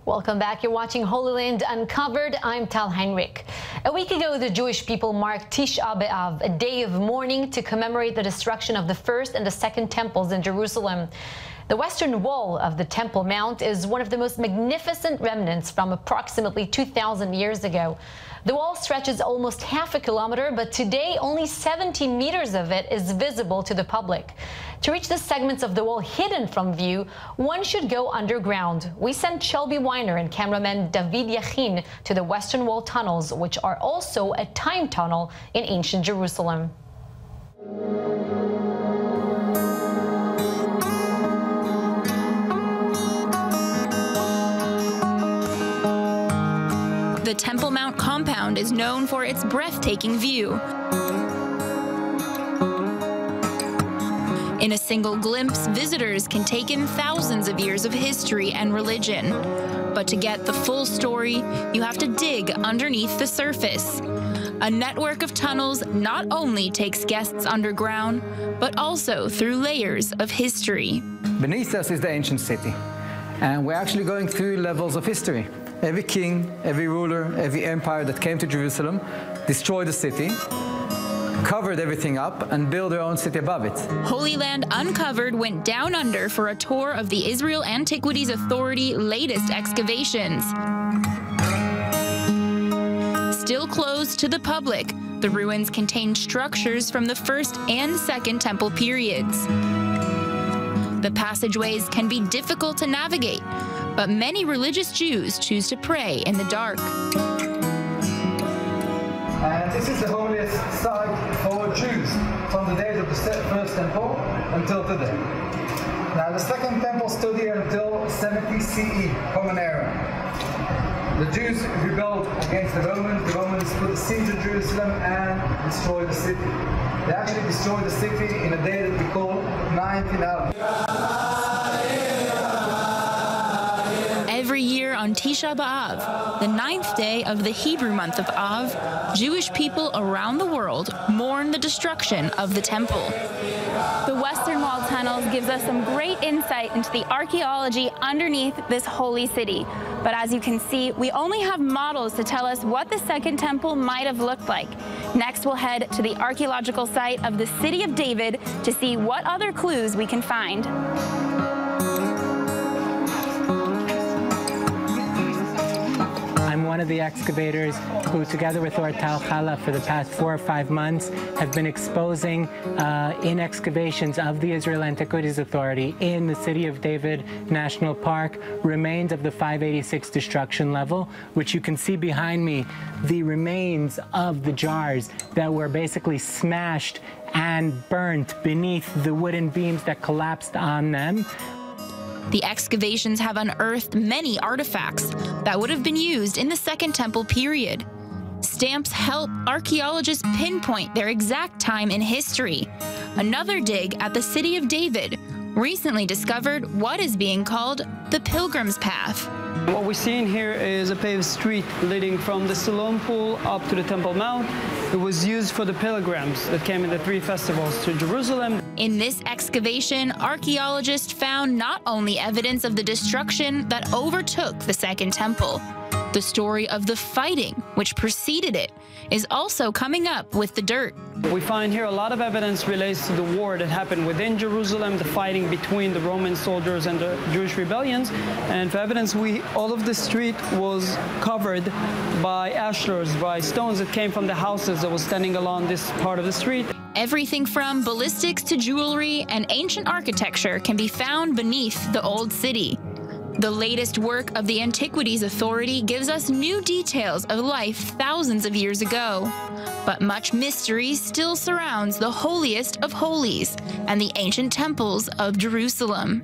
Welcome back. You're watching Holy Land Uncovered. I'm Tal Heinrich. A week ago, the Jewish people marked Tisha B'Av, a day of mourning to commemorate the destruction of the first and the second temples in Jerusalem. The western wall of the Temple Mount is one of the most magnificent remnants from approximately 2,000 years ago. The wall stretches almost half a kilometer, but today only 70 meters of it is visible to the public. To reach the segments of the wall hidden from view, one should go underground. We sent Shelby Weiner and cameraman David Yachin to the Western Wall tunnels, which are also a time tunnel in ancient Jerusalem. The Temple Mount compound is known for its breathtaking view. In a single glimpse, visitors can take in thousands of years of history and religion. But to get the full story, you have to dig underneath the surface. A network of tunnels not only takes guests underground, but also through layers of history. Beneath us is the ancient city, and we're actually going through levels of history. Every king, every ruler, every empire that came to Jerusalem destroyed the city, covered everything up, and built their own city above it. Holy Land Uncovered went down under for a tour of the Israel Antiquities Authority latest excavations. Still closed to the public, the ruins contain structures from the First and Second Temple periods. The passageways can be difficult to navigate, but many religious Jews choose to pray in the dark. And this is the holiest site for Jews from the days of the First Temple until today. Now, the Second Temple stood here until 70 CE, Common Era. The Jews rebelled against the Romans. The Romans put a siege to Jerusalem and destroyed the city. They actually destroyed the city in a day that we call 19 hours. Every year on Tisha B'Av, the 9th day of the Hebrew month of Av, Jewish people around the world mourn the destruction of the temple. The Western Wall tunnels gives us some great insight into the archaeology underneath this holy city. But as you can see, we only have models to tell us what the Second Temple might have looked like. Next, we'll head to the archaeological site of the City of David to see what other clues we can find. I'm one of the excavators who, together with Ortal Chala, for the past 4 or 5 months, have been exposing in excavations of the Israel Antiquities Authority in the City of David National Park remains of the 586 destruction level, which you can see behind me, the remains of the jars that were basically smashed and burnt beneath the wooden beams that collapsed on them. The excavations have unearthed many artifacts that would have been used in the Second Temple period. Stamps help archaeologists pinpoint their exact time in history. Another dig at the City of David recently discovered what is being called the Pilgrims Path. What we're seeing here is a paved street leading from the Siloam Pool up to the Temple Mount. It was used for the pilgrims that came in the 3 festivals to Jerusalem. In this excavation, archaeologists found not only evidence of the destruction that overtook the Second Temple, the story of the fighting which preceded it is also coming up with the dirt. We find here a lot of evidence relates to the war that happened within Jerusalem, the fighting between the Roman soldiers and the Jewish rebellions. And for evidence, all of the street was covered by ashlars, by stones that came from the houses that was standing along this part of the street. Everything from ballistics to jewelry and ancient architecture can be found beneath the old city. The latest work of the Antiquities Authority gives us new details of life thousands of years ago. But much mystery still surrounds the holiest of holies and the ancient temples of Jerusalem.